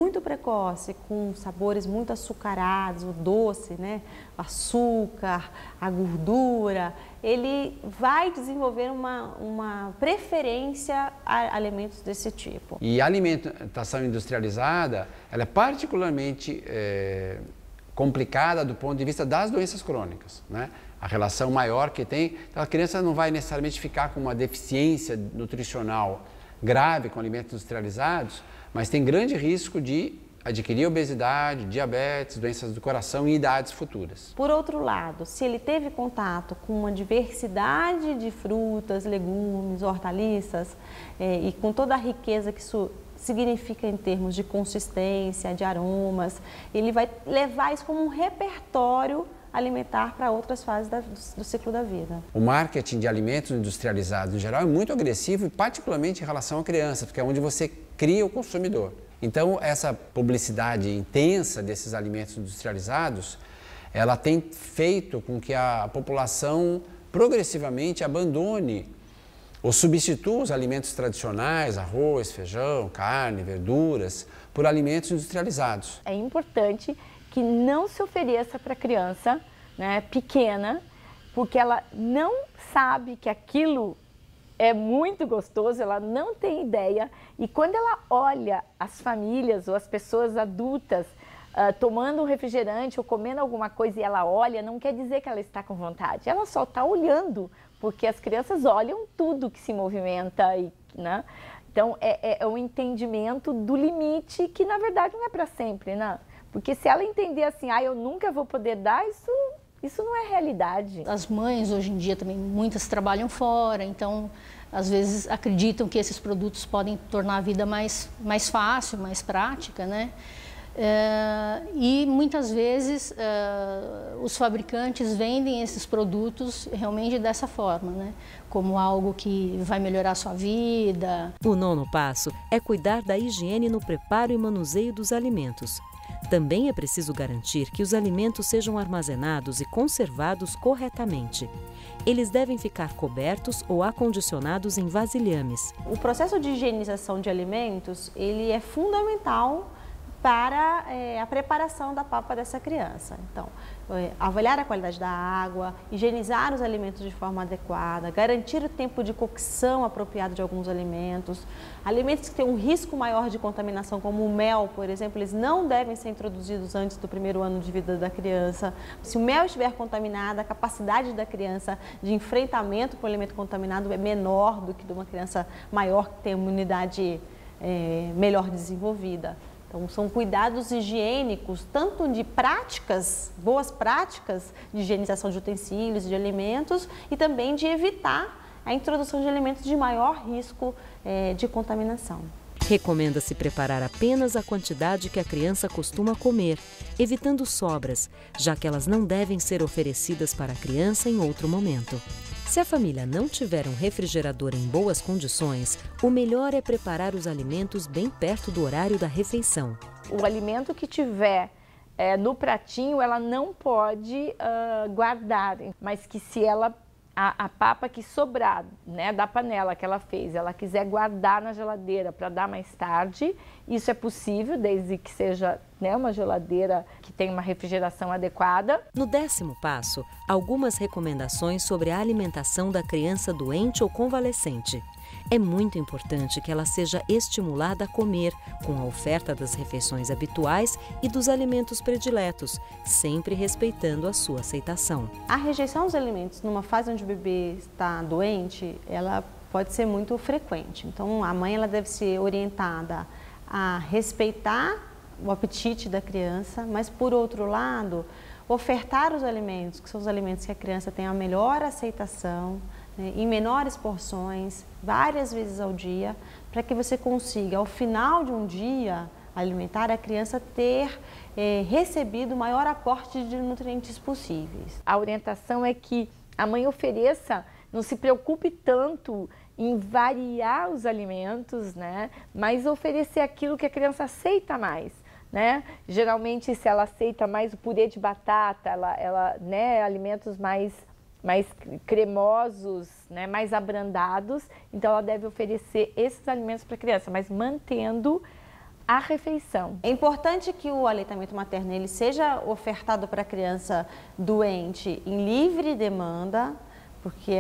muito precoce, com sabores muito açucarados, o doce, né? O açúcar, a gordura, ele vai desenvolver uma preferência a alimentos desse tipo. E a alimentação industrializada, ela é particularmente complicada do ponto de vista das doenças crônicas, né? A relação maior que tem, então a criança não vai necessariamente ficar com uma deficiência nutricional grave com alimentos industrializados, mas tem grande risco de adquirir obesidade, diabetes, doenças do coração e idades futuras. Por outro lado, se ele teve contato com uma diversidade de frutas, legumes, hortaliças e com toda a riqueza que isso significa em termos de consistência, de aromas, ele vai levar isso como um repertório alimentar para outras fases do ciclo da vida. O marketing de alimentos industrializados em geral é muito agressivo e particularmente em relação à criança, porque é onde você cria o consumidor. Então essa publicidade intensa desses alimentos industrializados, ela tem feito com que a população progressivamente abandone ou substitua os alimentos tradicionais, arroz, feijão, carne, verduras, por alimentos industrializados. É importante que não se ofereça para a criança, né, pequena, porque ela não sabe que aquilo é muito gostoso, ela não tem ideia. E quando ela olha as famílias ou as pessoas adultas tomando um refrigerante ou comendo alguma coisa e ela olha, não quer dizer que ela está com vontade, ela só está olhando, porque as crianças olham tudo que se movimenta, né? Então é um entendimento do limite que na verdade não é para sempre, né? Porque se ela entender assim, eu nunca vou poder dar, isso não é realidade. As mães hoje em dia também, muitas trabalham fora, então às vezes acreditam que esses produtos podem tornar a vida mais fácil, mais prática, né? E muitas vezes os fabricantes vendem esses produtos realmente dessa forma, né? Como algo que vai melhorar a sua vida. O 9º passo é cuidar da higiene no preparo e manuseio dos alimentos. Também é preciso garantir que os alimentos sejam armazenados e conservados corretamente. Eles devem ficar cobertos ou acondicionados em vasilhames. O processo de higienização de alimentos, ele é fundamental para a preparação da papa dessa criança. Então, avaliar a qualidade da água, higienizar os alimentos de forma adequada, garantir o tempo de cocção apropriado de alguns alimentos. Alimentos que têm um risco maior de contaminação, como o mel, por exemplo, eles não devem ser introduzidos antes do 1º ano de vida da criança. Se o mel estiver contaminado, a capacidade da criança de enfrentamento com o alimento contaminado é menor do que de uma criança maior que tem uma imunidade melhor desenvolvida. Então, são cuidados higiênicos, tanto de práticas, boas práticas de higienização de utensílios, de alimentos, e também de evitar a introdução de alimentos de maior risco de contaminação. Recomenda-se preparar apenas a quantidade que a criança costuma comer, evitando sobras, já que elas não devem ser oferecidas para a criança em outro momento. Se a família não tiver um refrigerador em boas condições, o melhor é preparar os alimentos bem perto do horário da refeição. O alimento que tiver no pratinho, ela não pode guardar, mas que se a papa que sobrar, né, da panela que ela fez, ela quiser guardar na geladeira para dar mais tarde, isso é possível, desde que seja, né, uma geladeira que tenha uma refrigeração adequada. No 10º passo, algumas recomendações sobre a alimentação da criança doente ou convalescente. É muito importante que ela seja estimulada a comer, com a oferta das refeições habituais e dos alimentos prediletos, sempre respeitando a sua aceitação. A rejeição aos alimentos numa fase onde o bebê está doente, ela pode ser muito frequente. Então, a mãe ela deve ser orientada a respeitar o apetite da criança, mas, por outro lado, ofertar os alimentos, que são os alimentos que a criança tem a melhor aceitação, em menores porções, várias vezes ao dia, para que você consiga, ao final de um dia alimentar, a criança ter recebido o maior aporte de nutrientes possíveis. A orientação é que a mãe ofereça, não se preocupe tanto em variar os alimentos, né, mas oferecer aquilo que a criança aceita mais. Né? Geralmente, se ela aceita mais o purê de batata, né, alimentos mais cremosos, né, mais abrandados, então ela deve oferecer esses alimentos para a criança, mas mantendo a refeição. É importante que o aleitamento materno ele seja ofertado para a criança doente em livre demanda, porque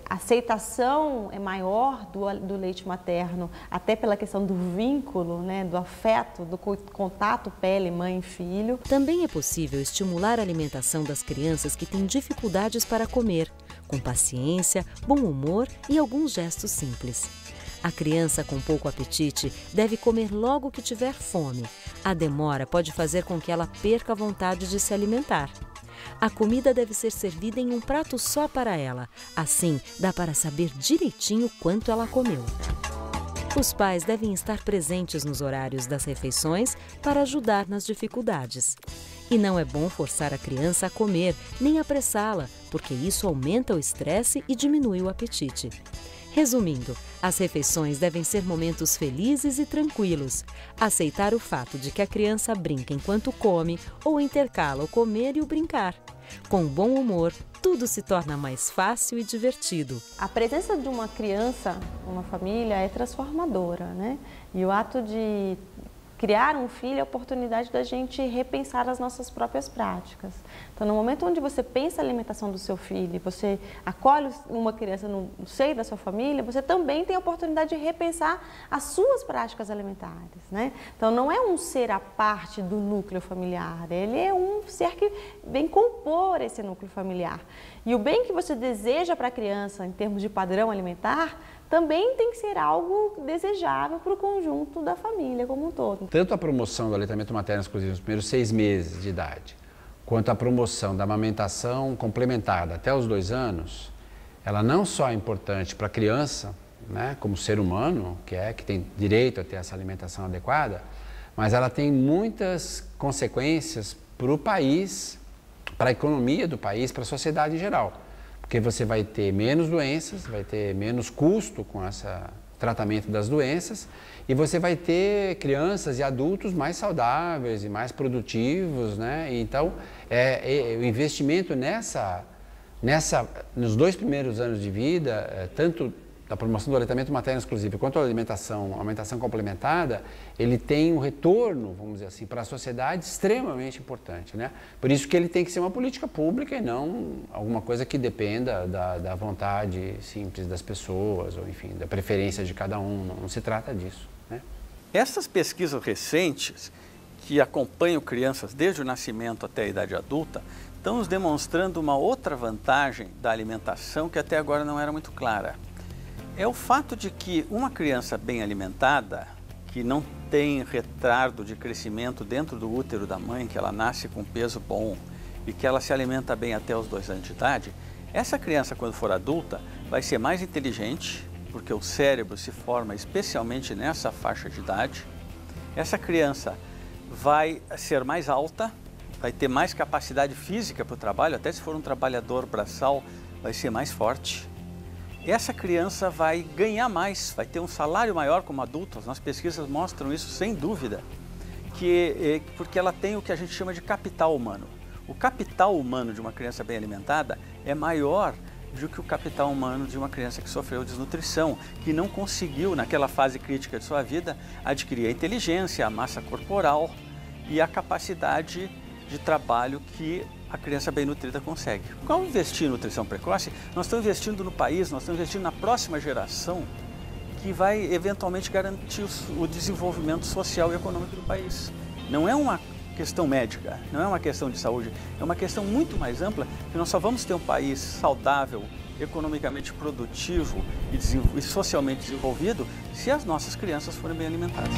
a aceitação é maior do leite materno, até pela questão do vínculo, né, do afeto, do contato pele, mãe e filho. Também é possível estimular a alimentação das crianças que têm dificuldades para comer, com paciência, bom humor e alguns gestos simples. A criança com pouco apetite deve comer logo que tiver fome. A demora pode fazer com que ela perca a vontade de se alimentar. A comida deve ser servida em um prato só para ela. Assim, dá para saber direitinho quanto ela comeu. Os pais devem estar presentes nos horários das refeições para ajudar nas dificuldades. E não é bom forçar a criança a comer, nem apressá-la, porque isso aumenta o estresse e diminui o apetite. Resumindo, as refeições devem ser momentos felizes e tranquilos. Aceitar o fato de que a criança brinca enquanto come ou intercala o comer e o brincar. Com bom humor, tudo se torna mais fácil e divertido. A presença de uma criança numa família é transformadora, né? E o ato de criar um filho é a oportunidade da gente repensar as nossas próprias práticas. Então, no momento onde você pensa a alimentação do seu filho, você acolhe uma criança no seio da sua família, você também tem a oportunidade de repensar as suas práticas alimentares, né? Então, não é um ser à parte do núcleo familiar, ele é um ser que vem compor esse núcleo familiar. E o bem que você deseja para a criança em termos de padrão alimentar também tem que ser algo desejável para o conjunto da família como um todo. Tanto a promoção do aleitamento materno exclusivo nos primeiros 6 meses de idade, quanto a promoção da amamentação complementada até os 2 anos, ela não só é importante para a criança, né, como ser humano, que tem direito a ter essa alimentação adequada, mas ela tem muitas consequências para o país, para a economia do país, para a sociedade em geral. Porque você vai ter menos doenças, vai ter menos custo com esse tratamento das doenças e você vai ter crianças e adultos mais saudáveis e mais produtivos, né? Então, o investimento nos 2 primeiros anos de vida, tanto da promoção do aleitamento materno exclusivo quanto a alimentação complementada, ele tem um retorno, vamos dizer assim, para a sociedade extremamente importante, né? Por isso que ele tem que ser uma política pública e não alguma coisa que dependa da vontade simples das pessoas, ou enfim, da preferência de cada um, não se trata disso, né? Essas pesquisas recentes, que acompanham crianças desde o nascimento até a idade adulta, estão nos demonstrando uma outra vantagem da alimentação que até agora não era muito clara. É o fato de que uma criança bem alimentada, que não tem retardo de crescimento dentro do útero da mãe, que ela nasce com peso bom e que ela se alimenta bem até os 2 anos de idade, essa criança, quando for adulta, vai ser mais inteligente, porque o cérebro se forma especialmente nessa faixa de idade. Essa criança vai ser mais alta, vai ter mais capacidade física para o trabalho, até se for um trabalhador braçal, vai ser mais forte. Essa criança vai ganhar mais, vai ter um salário maior como adulto. As pesquisas mostram isso sem dúvida, porque ela tem o que a gente chama de capital humano. O capital humano de uma criança bem alimentada é maior do que o capital humano de uma criança que sofreu desnutrição, que não conseguiu, naquela fase crítica de sua vida, adquirir a inteligência, a massa corporal e a capacidade de trabalho que a criança bem nutrida consegue. Ao investir em nutrição precoce, nós estamos investindo no país, nós estamos investindo na próxima geração que vai eventualmente garantir o desenvolvimento social e econômico do país. Não é uma questão médica, não é uma questão de saúde, é uma questão muito mais ampla, que nós só vamos ter um país saudável, economicamente produtivo e socialmente desenvolvido se as nossas crianças forem bem alimentadas.